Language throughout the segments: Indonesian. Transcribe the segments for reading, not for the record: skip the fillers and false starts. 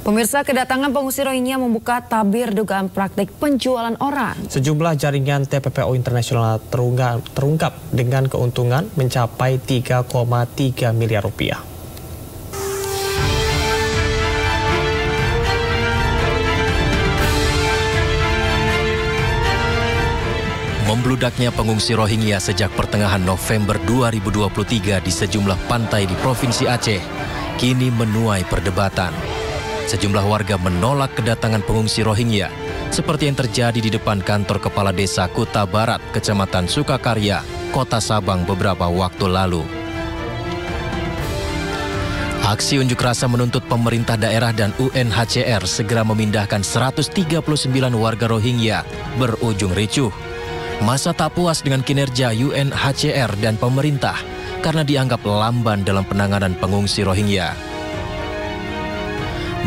Pemirsa, kedatangan pengungsi Rohingya membuka tabir dugaan praktik penjualan orang. Sejumlah jaringan TPPO internasional terungkap dengan keuntungan mencapai 3,3 miliar rupiah. Membludaknya pengungsi Rohingya sejak pertengahan November 2023 di sejumlah pantai di Provinsi Aceh kini menuai perdebatan. Sejumlah warga menolak kedatangan pengungsi Rohingya, seperti yang terjadi di depan kantor Kepala Desa Kuta Barat, Kecamatan Sukakarya, Kota Sabang beberapa waktu lalu. Aksi unjuk rasa menuntut pemerintah daerah dan UNHCR segera memindahkan 139 warga Rohingya berujung ricuh. Massa tak puas dengan kinerja UNHCR dan pemerintah karena dianggap lamban dalam penanganan pengungsi Rohingya.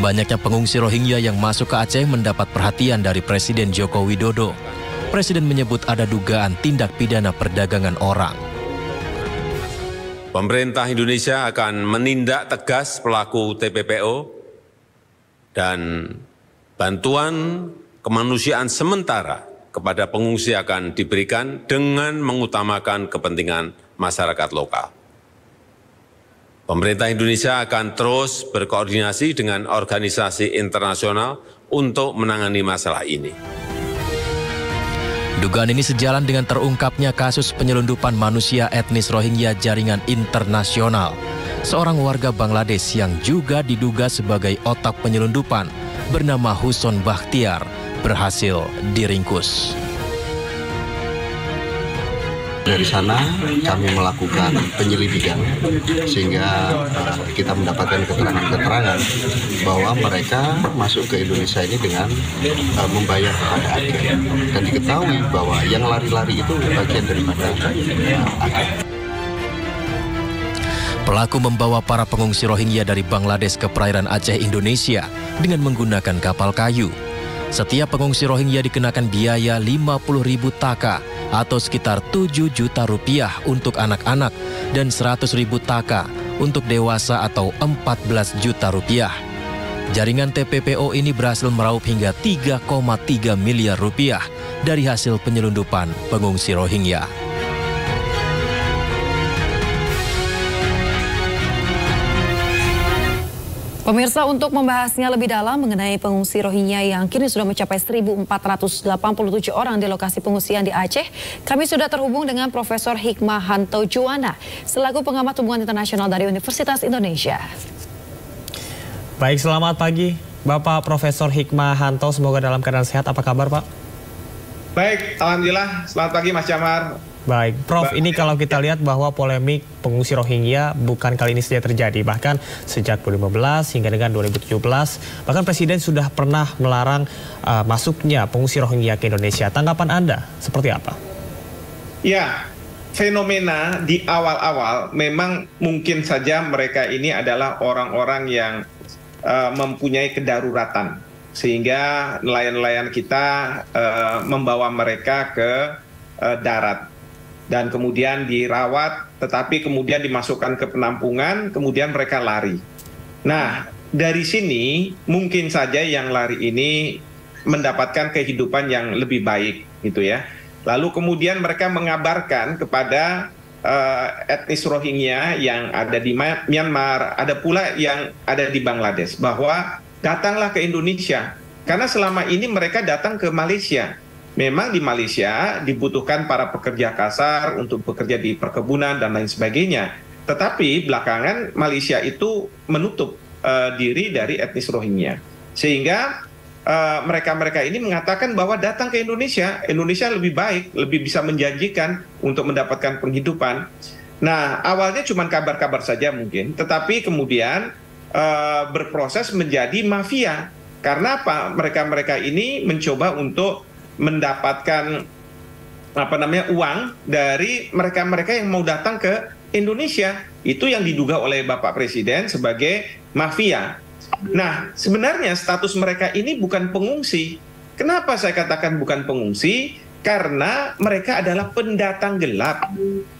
Banyaknya pengungsi Rohingya yang masuk ke Aceh mendapat perhatian dari Presiden Joko Widodo. Presiden menyebut ada dugaan tindak pidana perdagangan orang. Pemerintah Indonesia akan menindak tegas pelaku TPPO dan bantuan kemanusiaan sementara kepada pengungsi akan diberikan dengan mengutamakan kepentingan masyarakat lokal. Pemerintah Indonesia akan terus berkoordinasi dengan organisasi internasional untuk menangani masalah ini. Dugaan ini sejalan dengan terungkapnya kasus penyelundupan manusia etnis Rohingya jaringan internasional. Seorang warga Bangladesh yang juga diduga sebagai otak penyelundupan bernama Huson Bakhtiar berhasil diringkus. Dari sana kami melakukan penyelidikan sehingga kita mendapatkan keterangan-keterangan bahwa mereka masuk ke Indonesia ini dengan membayar kepada agen, dan diketahui bahwa yang lari-lari itu bagian daripada agen. Pelaku membawa para pengungsi Rohingya dari Bangladesh ke perairan Aceh, Indonesia dengan menggunakan kapal kayu. Setiap pengungsi Rohingya dikenakan biaya 50.000 taka atau sekitar 7 juta rupiah untuk anak-anak dan 100.000 taka untuk dewasa atau 14 juta rupiah. Jaringan TPPO ini berhasil meraup hingga 3,3 miliar rupiah dari hasil penyelundupan pengungsi Rohingya. Pemirsa, untuk membahasnya lebih dalam mengenai pengungsi Rohingya yang kini sudah mencapai 1.487 orang di lokasi pengungsian di Aceh, kami sudah terhubung dengan Profesor Hikmahanto Juwana, selaku pengamat hubungan internasional dari Universitas Indonesia. Baik, selamat pagi Bapak Profesor Hikmahanto, semoga dalam keadaan sehat. Apa kabar Pak? Baik, alhamdulillah. Selamat pagi Mas Jamar. Baik, Prof, ini kalau kita lihat bahwa polemik pengungsi Rohingya bukan kali ini saja terjadi. Bahkan sejak 2015 hingga dengan 2017, bahkan Presiden sudah pernah melarang masuknya pengungsi Rohingya ke Indonesia. Tanggapan Anda seperti apa? Ya, fenomena di awal-awal memang mungkin saja mereka ini adalah orang-orang yang mempunyai kedaruratan. Sehingga nelayan-nelayan kita membawa mereka ke darat. Dan kemudian dirawat, tetapi kemudian dimasukkan ke penampungan, kemudian mereka lari. Nah, dari sini mungkin saja yang lari ini mendapatkan kehidupan yang lebih baik, gitu ya. Lalu kemudian mereka mengabarkan kepada etnis Rohingya yang ada di Myanmar, ada pula yang ada di Bangladesh, bahwa datanglah ke Indonesia. Karena selama ini mereka datang ke Malaysia. Memang di Malaysia dibutuhkan para pekerja kasar untuk bekerja di perkebunan dan lain sebagainya. Tetapi belakangan Malaysia itu menutup diri dari etnis Rohingya. Sehingga mereka-mereka ini mengatakan bahwa datang ke Indonesia, Indonesia lebih baik, lebih bisa menjanjikan untuk mendapatkan penghidupan. Nah, awalnya cuma kabar-kabar saja mungkin, tetapi kemudian berproses menjadi mafia. Karena apa? Mereka-mereka ini mencoba untuk mendapatkan uang dari mereka-mereka yang mau datang ke Indonesia. Itu yang diduga oleh Bapak Presiden sebagai mafia. Nah, sebenarnya status mereka ini bukan pengungsi. Kenapa saya katakan bukan pengungsi? Karena mereka adalah pendatang gelap.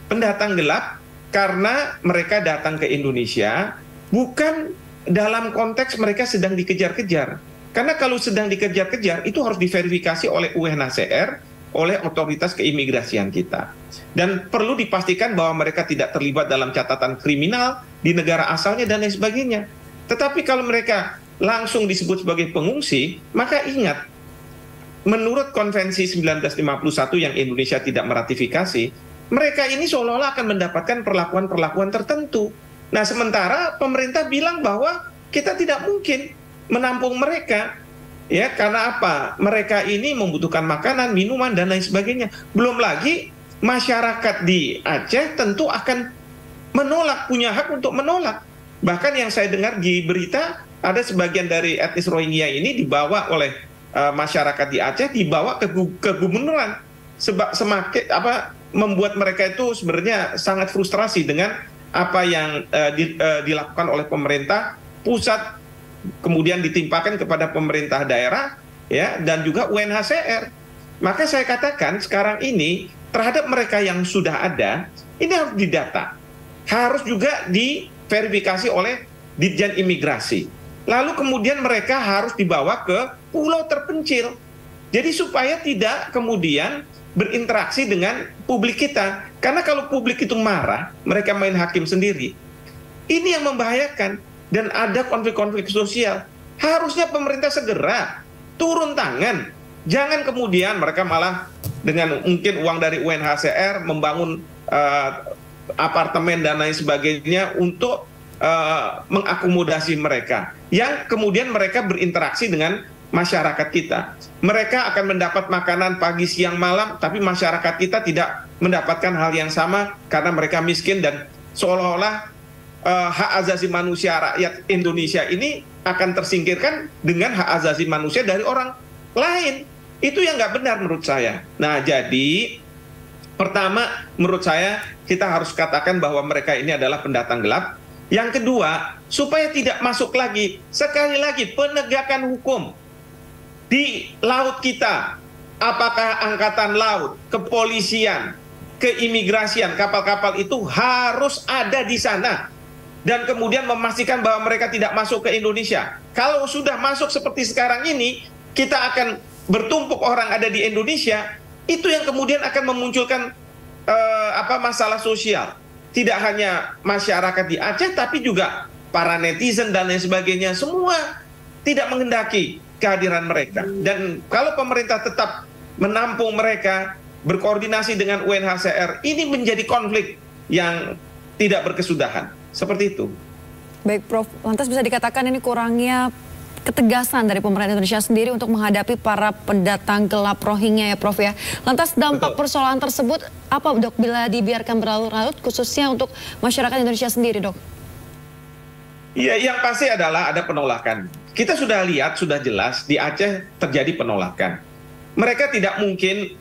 Pendatang gelap karena mereka datang ke Indonesia bukan dalam konteks mereka sedang dikejar-kejar. Karena kalau sedang dikejar-kejar itu harus diverifikasi oleh UNHCR, oleh otoritas keimigrasian kita. Dan perlu dipastikan bahwa mereka tidak terlibat dalam catatan kriminal di negara asalnya dan lain sebagainya. Tetapi kalau mereka langsung disebut sebagai pengungsi, maka ingat, menurut Konvensi 1951 yang Indonesia tidak meratifikasi, mereka ini seolah-olah akan mendapatkan perlakuan-perlakuan tertentu. Nah, sementara pemerintah bilang bahwa kita tidak mungkin menampung mereka, ya, karena apa? Mereka ini membutuhkan makanan, minuman, dan lain sebagainya. Belum lagi masyarakat di Aceh tentu akan menolak, punya hak untuk menolak. Bahkan yang saya dengar di berita, ada sebagian dari etnis Rohingya ini dibawa oleh masyarakat di Aceh, dibawa ke gubernuran. Semakin membuat mereka itu sebenarnya sangat frustrasi dengan apa yang dilakukan oleh pemerintah pusat, kemudian ditimpakan kepada pemerintah daerah, ya, dan juga UNHCR. Maka saya katakan sekarang ini terhadap mereka yang sudah ada, ini harus didata, harus juga diverifikasi oleh Ditjen Imigrasi. Lalu kemudian mereka harus dibawa ke pulau terpencil. Jadi supaya tidak kemudian berinteraksi dengan publik kita. Karena kalau publik itu marah, mereka main hakim sendiri. Ini yang membahayakan. Dan ada konflik-konflik sosial. Harusnya pemerintah segera turun tangan. Jangan kemudian mereka malah dengan mungkin uang dari UNHCR membangun apartemen dan lain sebagainya untuk mengakomodasi mereka. Yang kemudian mereka berinteraksi dengan masyarakat kita. Mereka akan mendapat makanan pagi, siang, malam, tapi masyarakat kita tidak mendapatkan hal yang sama karena mereka miskin dan seolah-olah hak asasi manusia rakyat Indonesia ini akan tersingkirkan dengan hak asasi manusia dari orang lain. Itu yang nggak benar menurut saya. Nah, jadi pertama menurut saya kita harus katakan bahwa mereka ini adalah pendatang gelap. Yang kedua, supaya tidak masuk lagi, sekali lagi penegakan hukum di laut kita, apakah angkatan laut, kepolisian, keimigrasian, kapal-kapal itu harus ada di sana. Dan kemudian memastikan bahwa mereka tidak masuk ke Indonesia. Kalau sudah masuk seperti sekarang ini, kita akan bertumpuk orang ada di Indonesia, itu yang kemudian akan memunculkan masalah sosial. Tidak hanya masyarakat di Aceh, tapi juga para netizen dan lain sebagainya, semua tidak menghendaki kehadiran mereka. Dan kalau pemerintah tetap menampung mereka, berkoordinasi dengan UNHCR, ini menjadi konflik yang tidak berkesudahan. Seperti itu. Baik, Prof. Lantas bisa dikatakan ini kurangnya ketegasan dari pemerintah Indonesia sendiri untuk menghadapi para pendatang gelap Rohingya, ya, Prof, ya. Lantas dampak persoalan tersebut apa, Dok, bila dibiarkan berlarut-larut, khususnya untuk masyarakat Indonesia sendiri, Dok? Iya, yang pasti adalah ada penolakan. Kita sudah lihat, sudah jelas di Aceh terjadi penolakan. Mereka tidak mungkin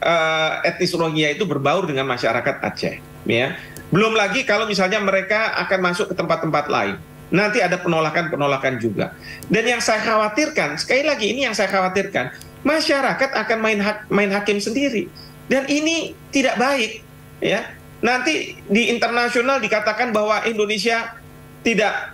etnis Rohingya itu berbaur dengan masyarakat Aceh, ya. Belum lagi kalau misalnya mereka akan masuk ke tempat-tempat lain. Nanti ada penolakan-penolakan juga. Dan yang saya khawatirkan, sekali lagi ini yang saya khawatirkan, masyarakat akan main hakim sendiri. Dan ini tidak baik, ya. Nanti di internasional dikatakan bahwa Indonesia tidak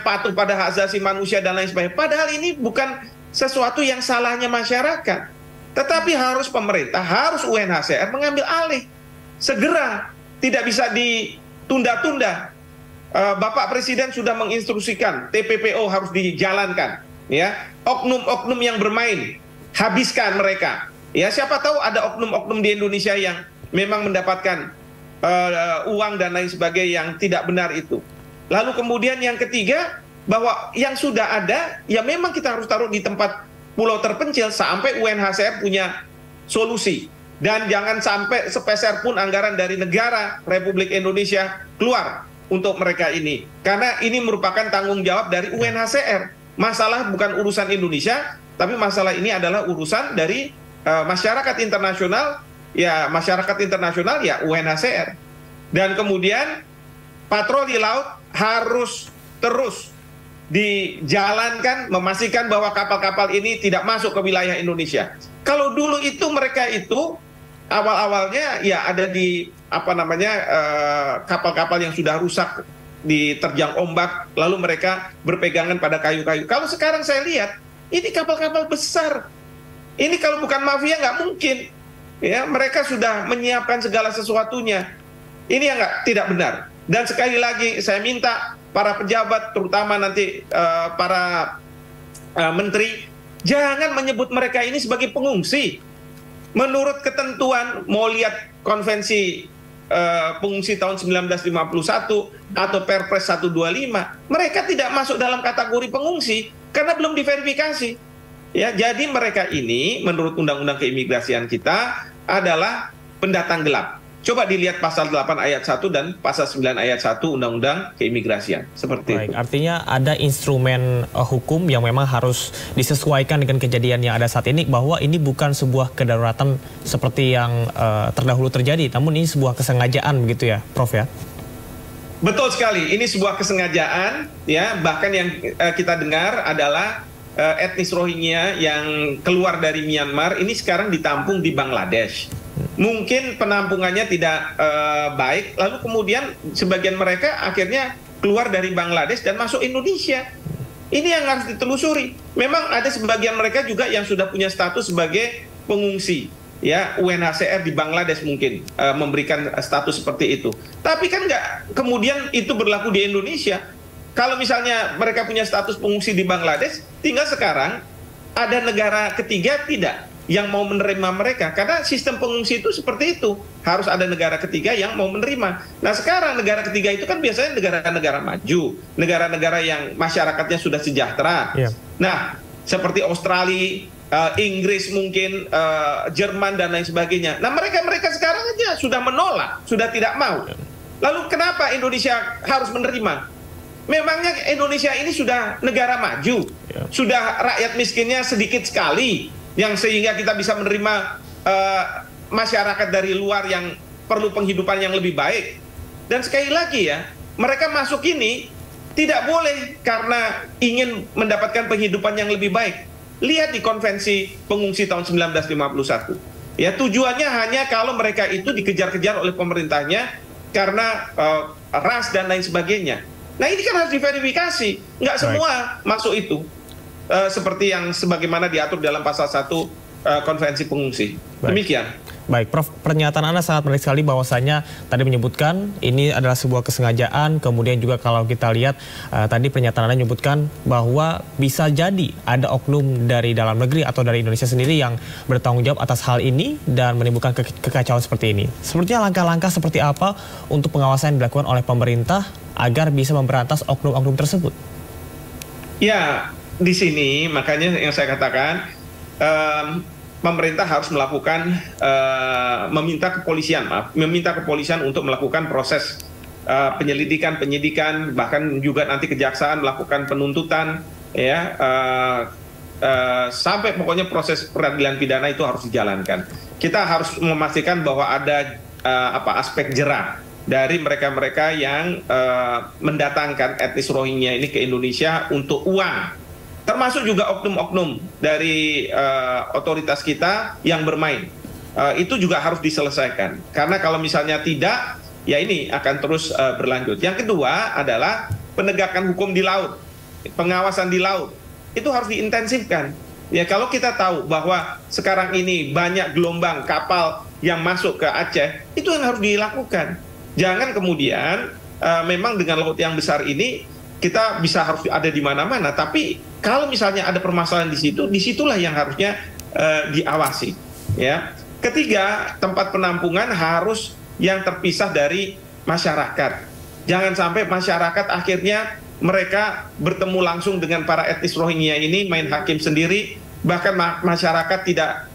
patuh pada hak asasi manusia dan lain sebagainya. Padahal ini bukan sesuatu yang salahnya masyarakat. Tetapi harus pemerintah, harus UNHCR mengambil alih. Segera, tidak bisa ditunda-tunda. Bapak Presiden sudah menginstruksikan TPPO harus dijalankan, ya. Oknum-oknum yang bermain, habiskan mereka. Ya, siapa tahu ada oknum-oknum di Indonesia yang memang mendapatkan uang dan lain sebagainya yang tidak benar itu. Lalu kemudian yang ketiga, bahwa yang sudah ada, ya memang kita harus taruh di tempat pulau terpencil sampai UNHCR punya solusi. Dan jangan sampai sepeser pun anggaran dari negara Republik Indonesia keluar untuk mereka ini. Karena ini merupakan tanggung jawab dari UNHCR. Masalah bukan urusan Indonesia, tapi masalah ini adalah urusan dari masyarakat internasional, ya masyarakat internasional, ya UNHCR. Dan kemudian patroli laut harus terus dijalankan, memastikan bahwa kapal-kapal ini tidak masuk ke wilayah Indonesia. Kalau dulu itu mereka itu awal-awalnya ya ada di kapal-kapal yang sudah rusak diterjang ombak, lalu mereka berpegangan pada kayu-kayu. Kalau sekarang saya lihat, ini kapal-kapal besar. Ini kalau bukan mafia nggak mungkin. Ya, mereka sudah menyiapkan segala sesuatunya. Ini yang tidak benar. Dan sekali lagi saya minta para pejabat, terutama nanti para menteri, jangan menyebut mereka ini sebagai pengungsi. Menurut ketentuan, mau lihat konvensi pengungsi tahun 1951 atau Perpres 125, mereka tidak masuk dalam kategori pengungsi karena belum diverifikasi. Ya, jadi mereka ini menurut Undang-Undang Keimigrasian kita adalah pendatang gelap. Coba dilihat pasal 8 ayat 1 dan pasal 9 ayat 1 Undang-Undang Keimigrasian. Seperti itu. Artinya ada instrumen hukum yang memang harus disesuaikan dengan kejadian yang ada saat ini, bahwa ini bukan sebuah kedaruratan seperti yang terdahulu terjadi, namun ini sebuah kesengajaan begitu ya, Prof ya? Betul sekali, ini sebuah kesengajaan ya, bahkan yang kita dengar adalah etnis Rohingya yang keluar dari Myanmar ini sekarang ditampung di Bangladesh. Mungkin penampungannya tidak baik, lalu kemudian sebagian mereka akhirnya keluar dari Bangladesh dan masuk Indonesia. Ini yang harus ditelusuri. Memang ada sebagian mereka juga yang sudah punya status sebagai pengungsi. Ya, UNHCR di Bangladesh mungkin memberikan status seperti itu. Tapi kan nggak kemudian itu berlaku di Indonesia. Kalau misalnya mereka punya status pengungsi di Bangladesh, tinggal sekarang ada negara ketiga tidak yang mau menerima mereka, karena sistem pengungsi itu seperti itu, harus ada negara ketiga yang mau menerima. Nah sekarang negara ketiga itu kan biasanya negara-negara maju, negara-negara yang masyarakatnya sudah sejahtera. Nah seperti Australia, Inggris mungkin, Jerman dan lain sebagainya. Nah mereka sekarang aja sudah menolak, sudah tidak mau. Lalu kenapa Indonesia harus menerima? Memangnya Indonesia ini sudah negara maju, sudah rakyat miskinnya sedikit sekali, yang sehingga kita bisa menerima masyarakat dari luar yang perlu penghidupan yang lebih baik. Dan sekali lagi ya, mereka masuk ini tidak boleh karena ingin mendapatkan penghidupan yang lebih baik. Lihat di konvensi pengungsi tahun 1951. Ya, tujuannya hanya kalau mereka itu dikejar-kejar oleh pemerintahnya karena ras dan lain sebagainya. Nah ini kan harus diverifikasi, nggak semua masuk itu. Seperti yang sebagaimana diatur dalam pasal 1 konvensi pengungsi. Demikian. Baik, Prof, pernyataan Anda sangat menarik sekali, bahwasanya tadi menyebutkan ini adalah sebuah kesengajaan. Kemudian juga kalau kita lihat tadi pernyataan Anda menyebutkan bahwa bisa jadi ada oknum dari dalam negeri atau dari Indonesia sendiri yang bertanggung jawab atas hal ini dan menimbulkan kekacauan seperti ini. Sepertinya langkah-langkah seperti apa untuk pengawasan yang dilakukan oleh pemerintah agar bisa memberantas oknum-oknum tersebut? Ya, di sini makanya yang saya katakan pemerintah harus melakukan meminta kepolisian untuk melakukan proses penyidikan, bahkan juga nanti kejaksaan melakukan penuntutan, ya sampai pokoknya proses peradilan pidana itu harus dijalankan. Kita harus memastikan bahwa ada aspek jera dari mereka-mereka yang mendatangkan etnis Rohingya ini ke Indonesia untuk uang. Termasuk juga oknum-oknum dari otoritas kita yang bermain. Itu juga harus diselesaikan. Karena kalau misalnya tidak, ya ini akan terus berlanjut. Yang kedua adalah penegakan hukum di laut, pengawasan di laut. Itu harus diintensifkan. Ya kalau kita tahu bahwa sekarang ini banyak gelombang kapal yang masuk ke Aceh, itu yang harus dilakukan. Jangan kemudian memang dengan laut yang besar ini kita bisa harus ada di mana-mana, tapi kalau misalnya ada permasalahan di situ, disitulah yang harusnya diawasi. Ya. Ketiga, tempat penampungan harus yang terpisah dari masyarakat. Jangan sampai masyarakat akhirnya mereka bertemu langsung dengan para etnis Rohingya ini, main hakim sendiri, bahkan masyarakat tidak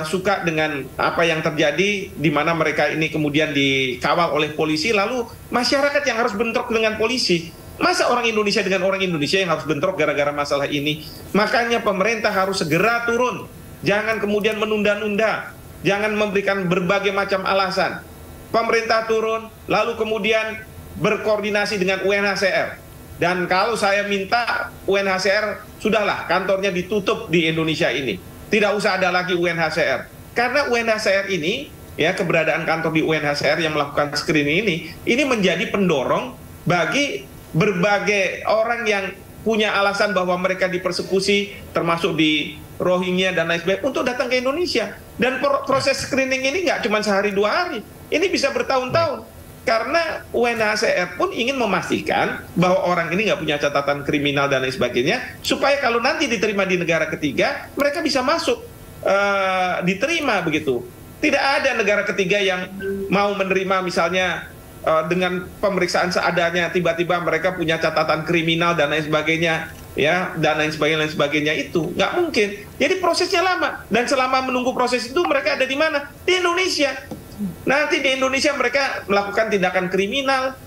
suka dengan apa yang terjadi, di mana mereka ini kemudian dikawal oleh polisi, lalu masyarakat yang harus bentrok dengan polisi. Masa orang Indonesia dengan orang Indonesia yang harus bentrok gara-gara masalah ini? Makanya pemerintah harus segera turun. Jangan kemudian menunda-nunda. Jangan memberikan berbagai macam alasan. Pemerintah turun, lalu kemudian berkoordinasi dengan UNHCR. Dan kalau saya minta UNHCR, sudahlah kantornya ditutup di Indonesia ini. Tidak usah ada lagi UNHCR. Karena UNHCR ini, ya keberadaan kantor di UNHCR yang melakukan screening ini menjadi pendorong bagi berbagai orang yang punya alasan bahwa mereka dipersekusi, termasuk di Rohingya dan lain sebagainya, untuk datang ke Indonesia. Dan proses screening ini nggak cuma sehari 2 hari, ini bisa bertahun-tahun. Karena UNHCR pun ingin memastikan bahwa orang ini nggak punya catatan kriminal dan lain sebagainya, supaya kalau nanti diterima di negara ketiga, mereka bisa masuk, diterima begitu. Tidak ada negara ketiga yang mau menerima misalnya dengan pemeriksaan seadanya, tiba-tiba mereka punya catatan kriminal dan lain sebagainya, ya, dan lain sebagainya itu nggak mungkin. Jadi prosesnya lama, dan selama menunggu proses itu mereka ada di mana? Di Indonesia. Nanti di Indonesia mereka melakukan tindakan kriminal,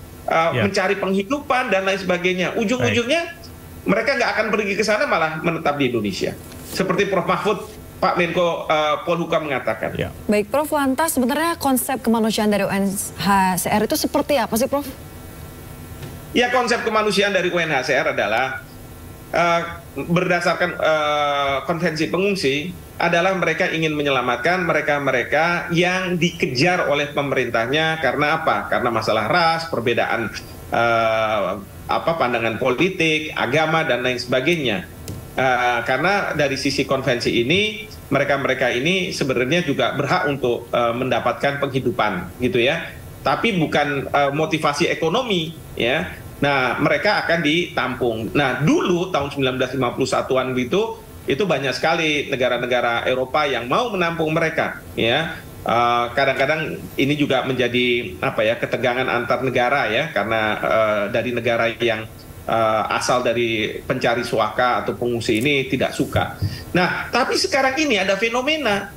mencari penghidupan dan lain sebagainya. Ujung-ujungnya mereka nggak akan pergi ke sana, malah menetap di Indonesia. Seperti Prof. Mahfud, Pak Menko Polhukam mengatakan. Ya. Baik, Prof, lantas sebenarnya konsep kemanusiaan dari UNHCR itu seperti apa sih, Prof? Ya, konsep kemanusiaan dari UNHCR adalah berdasarkan konvensi pengungsi, adalah mereka ingin menyelamatkan mereka-mereka yang dikejar oleh pemerintahnya karena apa? Karena masalah ras, perbedaan pandangan politik, agama dan lain sebagainya. Karena dari sisi konvensi ini, mereka-mereka ini sebenarnya juga berhak untuk mendapatkan penghidupan, gitu ya. Tapi bukan motivasi ekonomi, ya. Nah, mereka akan ditampung. Nah, dulu tahun 1951-an itu banyak sekali negara-negara Eropa yang mau menampung mereka, ya. Kadang-kadang ini juga menjadi ketegangan antar negara, ya, karena dari negara yang asal dari pencari suaka atau pengungsi ini tidak suka. Nah, tapi sekarang ini ada fenomena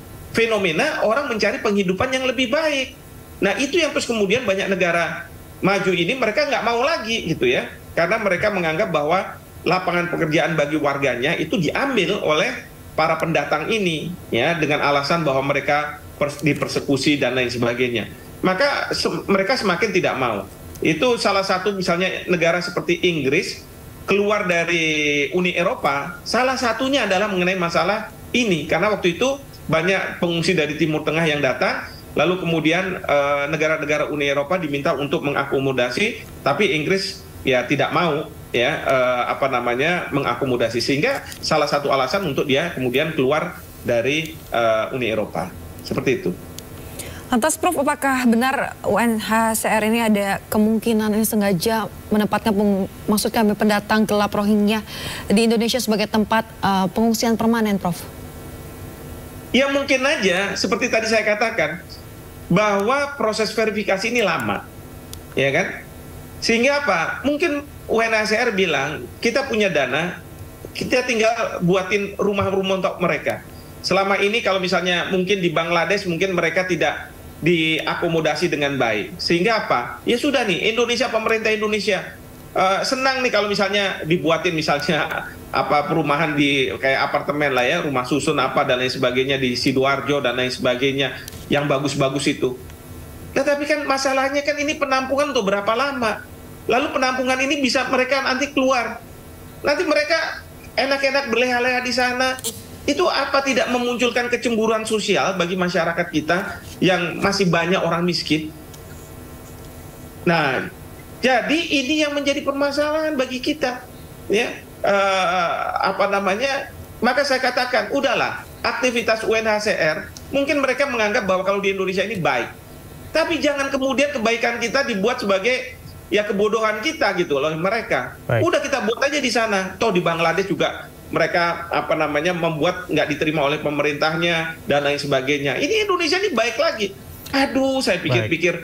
orang mencari penghidupan yang lebih baik. Nah, itu yang terus kemudian banyak negara maju ini mereka nggak mau lagi, gitu ya, karena mereka menganggap bahwa lapangan pekerjaan bagi warganya itu diambil oleh para pendatang ini, ya, dengan alasan bahwa mereka dipersekusi dan lain sebagainya. Maka mereka semakin tidak mau. Itu salah satu misalnya negara seperti Inggris keluar dari Uni Eropa, salah satunya adalah mengenai masalah ini. Karena waktu itu banyak pengungsi dari Timur Tengah yang datang, lalu kemudian negara-negara Uni Eropa diminta untuk mengakomodasi, tapi Inggris ya tidak mau, ya, mengakomodasi. Sehingga salah satu alasan untuk dia kemudian keluar dari Uni Eropa. Seperti itu. Lantas, Prof, apakah benar UNHCR ini ada kemungkinan ini sengaja menempatkan maksud kami pendatang gelap Rohingya di Indonesia sebagai tempat pengungsian permanen, Prof? Ya, mungkin aja, seperti tadi saya katakan, bahwa proses verifikasi ini lama, ya kan? Sehingga apa? Mungkin UNHCR bilang, kita punya dana, kita tinggal buatin rumah-rumah untuk mereka. Selama ini kalau misalnya mungkin di Bangladesh, mungkin mereka tidak diakomodasi dengan baik. Sehingga apa? Ya sudah nih, Indonesia, pemerintah Indonesia senang nih kalau misalnya dibuatin misalnya perumahan di kayak apartemen lah, ya, rumah susun dan lain sebagainya di Sidoarjo dan lain sebagainya yang bagus-bagus itu. Tetapi kan masalahnya kan ini penampungan untuk berapa lama? Lalu penampungan ini bisa mereka nanti keluar. Nanti mereka enak-enak berleha-leha di sana. Itu apa tidak memunculkan kecemburuan sosial bagi masyarakat kita yang masih banyak orang miskin? Nah, jadi ini yang menjadi permasalahan bagi kita, ya. Maka saya katakan, udahlah, aktivitas UNHCR mungkin mereka menganggap bahwa kalau di Indonesia ini baik, tapi jangan kemudian kebaikan kita dibuat sebagai ya kebodohan kita gitu loh mereka. Baik. Udah kita buat aja di sana. Toh di Bangladesh juga mereka membuat nggak diterima oleh pemerintahnya dan lain sebagainya. Ini Indonesia ini baik lagi. Aduh, saya pikir-pikir,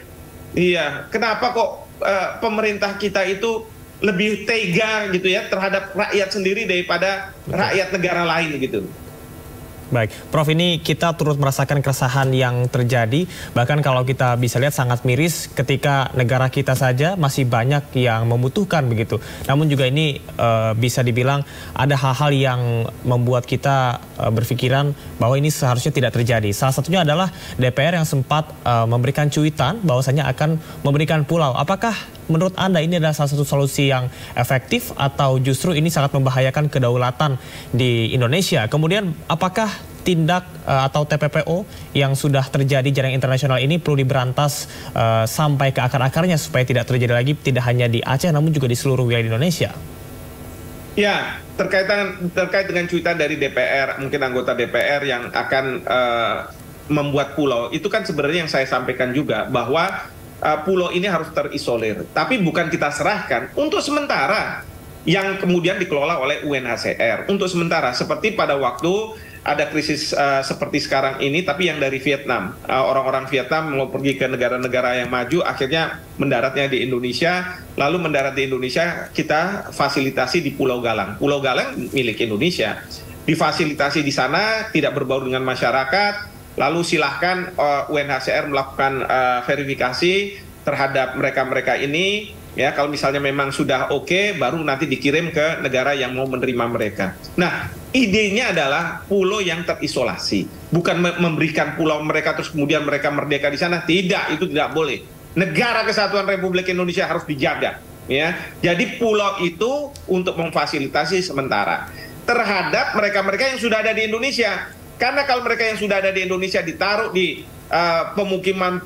iya, kenapa kok pemerintah kita itu lebih tega gitu ya terhadap rakyat sendiri daripada rakyat negara lain gitu. Baik, Prof, ini kita turut merasakan keresahan yang terjadi. Bahkan kalau kita bisa lihat sangat miris ketika negara kita saja masih banyak yang membutuhkan begitu. Namun juga ini bisa dibilang ada hal-hal yang membuat kita berpikiran bahwa ini seharusnya tidak terjadi. Salah satunya adalah DPR yang sempat memberikan cuitan bahwasanya akan memberikan pulau. Apakah menurut Anda ini adalah salah satu solusi yang efektif atau justru ini sangat membahayakan kedaulatan di Indonesia? Kemudian apakah tindak atau TPPO yang sudah terjadi jaringan internasional ini perlu diberantas sampai ke akar-akarnya supaya tidak terjadi lagi tidak hanya di Aceh namun juga di seluruh wilayah Indonesia? Ya, terkait dengan cuitan dari DPR, mungkin anggota DPR yang akan membuat pulau, itu kan sebenarnya yang saya sampaikan juga bahwa pulau ini harus terisolir, tapi bukan kita serahkan untuk sementara yang kemudian dikelola oleh UNHCR untuk sementara, seperti pada waktu ada krisis seperti sekarang ini, tapi yang dari Vietnam. Orang-orang Vietnam mau pergi ke negara-negara yang maju, akhirnya mendaratnya di Indonesia, lalu mendarat di Indonesia, kita fasilitasi di Pulau Galang. Pulau Galang milik Indonesia. Difasilitasi di sana, tidak berbaur dengan masyarakat, lalu silahkan UNHCR melakukan verifikasi terhadap mereka-mereka ini. Ya, kalau misalnya memang sudah oke, baru nanti dikirim ke negara yang mau menerima mereka. Nah, idenya adalah pulau yang terisolasi. Bukan memberikan pulau mereka terus kemudian mereka merdeka di sana. Tidak, itu tidak boleh. Negara Kesatuan Republik Indonesia harus dijaga. Ya, jadi pulau itu untuk memfasilitasi sementara terhadap mereka-mereka yang sudah ada di Indonesia. Karena kalau mereka yang sudah ada di Indonesia ditaruh di pemukiman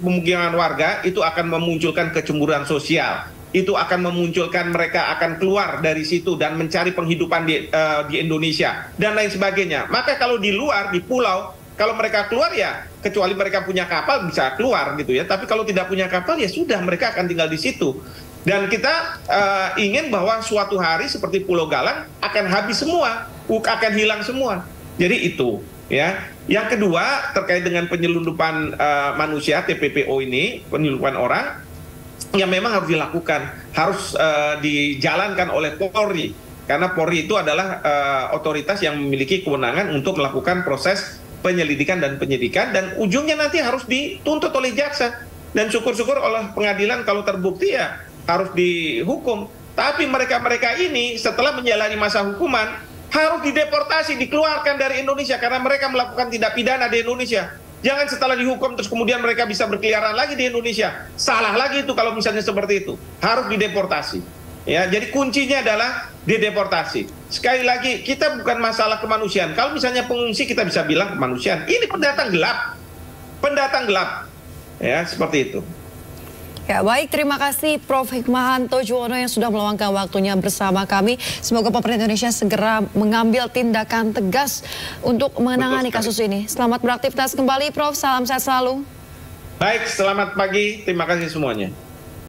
warga, itu akan memunculkan kecemburuan sosial. Itu akan memunculkan mereka akan keluar dari situ dan mencari penghidupan di Indonesia dan lain sebagainya. Maka kalau di luar, di pulau, kalau mereka keluar ya kecuali mereka punya kapal bisa keluar gitu ya. Tapi kalau tidak punya kapal ya sudah, mereka akan tinggal di situ. Dan kita ingin bahwa suatu hari seperti Pulau Galang akan habis semua, akan hilang semua. Jadi itu ya. Yang kedua terkait dengan penyelundupan manusia, TPPO ini, penyelundupan orang, yang memang harus dilakukan, harus dijalankan oleh Polri. Karena Polri itu adalah otoritas yang memiliki kewenangan untuk melakukan proses penyelidikan dan penyidikan, dan ujungnya nanti harus dituntut oleh jaksa. Dan syukur-syukur oleh pengadilan kalau terbukti ya harus dihukum. Tapi mereka-mereka ini setelah menjalani masa hukuman harus dideportasi, dikeluarkan dari Indonesia karena mereka melakukan tindak pidana di Indonesia. Jangan setelah dihukum terus kemudian mereka bisa berkeliaran lagi di Indonesia. Salah lagi itu kalau misalnya seperti itu. Harus dideportasi. Ya, jadi kuncinya adalah dideportasi. Sekali lagi, kita bukan masalah kemanusiaan. Kalau misalnya pengungsi kita bisa bilang kemanusiaan. Ini pendatang gelap. Pendatang gelap. Ya, seperti itu. Ya, baik, terima kasih Prof. Hikmahanto Juwono yang sudah meluangkan waktunya bersama kami. Semoga pemerintah Indonesia segera mengambil tindakan tegas untuk menangani kasus ini. Selamat beraktivitas kembali, Prof. Salam sehat selalu. Baik, selamat pagi. Terima kasih semuanya.